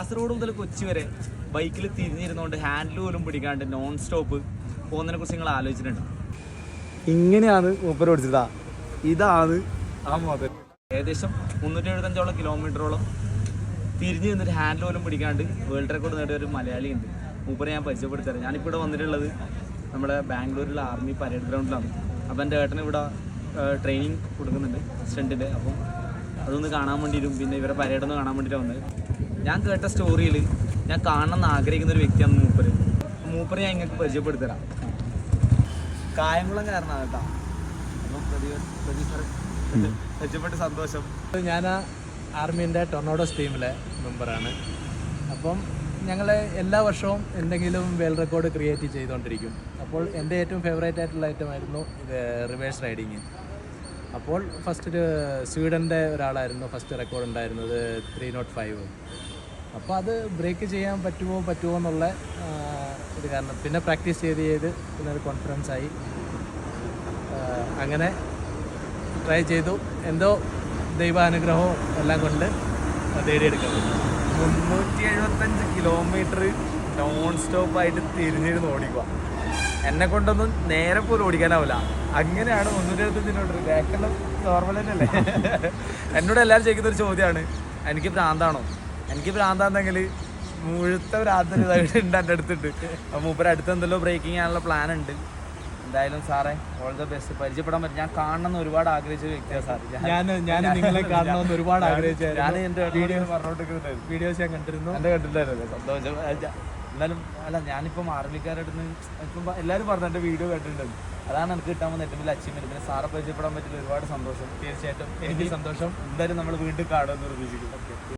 കാസർഗോഡ് മുതൽ കൊച്ചി വരെ ബൈക്കിൽ തിരിഞ്ഞിരുന്നുകൊണ്ട് ഹാൻഡിൽ പോലും പിടിക്കാണ്ട് നോൺ സ്റ്റോപ്പ് പോകുന്നതിനെ കുറിച്ച് നിങ്ങൾ ആലോചിച്ചിട്ടുണ്ട്? ഇങ്ങനെയാണ് മൂപ്പർ ഓടിച്ചതാ. ഇതാണ് ആ മുതൽ. ഏകദേശം 375 കിലോമീറ്ററോളം തിരിഞ്ഞ് നിന്നിട്ട് ഹാൻഡിൽ പോലും പിടിക്കാണ്ട് വേൾഡ് റെക്കോർഡ് നേടിയ ഒരു മലയാളി ഉണ്ട്. മൂപ്പരെ ഞാൻ പരിചയപ്പെടുത്തരാം. ഞാനിപ്പോൾ ഇവിടെ വന്നിട്ടുള്ളത് നമ്മുടെ ബാംഗ്ലൂരിലെ ആർമി പരേഡ് ഗ്രൗണ്ടിലാണ്. അപ്പം എൻ്റെ ഏട്ടന് ഇവിടെ ട്രെയിനിങ് കൊടുക്കുന്നുണ്ട് സ്റ്റണ്ടിൻ്റെ. അപ്പം അതൊന്ന് കാണാൻ വേണ്ടിയിട്ടും പിന്നെ ഇവരെ പരേഡൊന്ന് കാണാൻ വേണ്ടിയിട്ടാണ് വന്നത്. ഞാൻ കേട്ട സ്റ്റോറിയിൽ ഞാൻ കാണണമെന്ന് ആഗ്രഹിക്കുന്ന ഒരു വ്യക്തിയാണ് മൂപ്പര് ഞാൻ നിങ്ങൾക്ക് പരിചയപ്പെടുത്തരാം. കായംകുളം കാരണമാണ് കേട്ടോ. അപ്പം പരിചയപ്പെട്ട സന്തോഷം. ഞാൻ ആർമീൻ്റെ ടൊർണോഡോസ് ടീമിലെ മെമ്പറാണ്. അപ്പം ഞങ്ങൾ എല്ലാ വർഷവും എന്തെങ്കിലും വേൾഡ് റെക്കോർഡ് ക്രിയേറ്റ് ചെയ്തുകൊണ്ടിരിക്കും. അപ്പോൾ എൻ്റെ ഏറ്റവും ഫേവറേറ്റ് ആയിട്ടുള്ള ഐറ്റമായിരുന്നു ഇത് റിവേഴ്സ് റൈഡിങ്. അപ്പോൾ ഫസ്റ്റ് സ്വീഡൻ്റെ ഒരാളായിരുന്നു ഫസ്റ്റ് റെക്കോർഡ് ഉണ്ടായിരുന്നത് 305. അപ്പോൾ അത് ബ്രേക്ക് ചെയ്യാൻ പറ്റുമോ എന്നുള്ള ഇത് കാരണം പിന്നെ പ്രാക്ടീസ് ചെയ്ത് പിന്നെ ഒരു കോൺഫിഡൻസ് ആയി. അങ്ങനെ ട്രൈ ചെയ്തു. എന്തോ ദൈവാനുഗ്രഹവും എല്ലാം കൊണ്ട് നേടിയെടുക്കാൻ പറ്റും. 375 കിലോമീറ്റർ നോൺ സ്റ്റോപ്പായിട്ട് തിരിഞ്ഞിരുന്ന് ഓടിക്കുക. എന്നെ കൊണ്ടൊന്നും നേരെ പോലും ഓടിക്കാനാവില്ല. അങ്ങനെയാണ് 375 കിലോമീറ്റർ. ബാക്കെല്ലാം നോർമൽ തന്നെയല്ലേ? എന്നോട് എല്ലാവരും ചോദിക്കുന്ന ഒരു ചോദ്യമാണ്, എനിക്ക് ഭ്രാന്താണോ? എനിക്ക് ഭ്രാന്താണെങ്കിൽ മുഴുത്ത ഭ്രാന്തൻ ഇതായിട്ട് ഉണ്ട് എൻ്റെ അടുത്തുണ്ട്. അപ്പോൾ മൂപ്പര് അടുത്ത് എന്തെല്ലോ ബ്രേക്കിംഗ് ചെയ്യാനുള്ള പ്ലാൻ ഉണ്ട്. എന്തായാലും സാറേ ഓൾ ദ ബെസ്റ്റ്. പരിചയപ്പെടാൻ പറ്റും. ഞാൻ കാണണമെന്ന് ഒരുപാട് ആഗ്രഹിച്ച വ്യക്തിയാണ് സാർ. ഞാൻ നിങ്ങളെ കാണണമെന്ന് ഒരുപാട് ആഗ്രഹിച്ചു. ഞാൻ എൻ്റെ വീഡിയോസ് ഞാൻ കണ്ടിരുന്നു. എൻ്റെ കണ്ടിട്ടുണ്ടായിരുന്നല്ലേ? സന്തോഷം. എന്നാലും അല്ല, ഞാനിപ്പം ആർമിക്കാരടുത്ത് ഇപ്പം എല്ലാവരും പറഞ്ഞു എൻ്റെ വീഡിയോ കണ്ടിട്ടുണ്ടെന്ന്. അതാണ് എനിക്ക് കിട്ടാൻ പോകുന്ന ഏറ്റവും വലിയ അച്ചീവ്മെൻറ്റ്. പിന്നെ സാറെ പരിചയപ്പെടാൻ പറ്റില്ല ഒരുപാട് സന്തോഷം. തീർച്ചയായിട്ടും എനിക്ക് സന്തോഷം. എന്തായാലും നമ്മൾ വീണ്ടും കാണുമെന്ന് പ്രതീക്ഷിക്കും.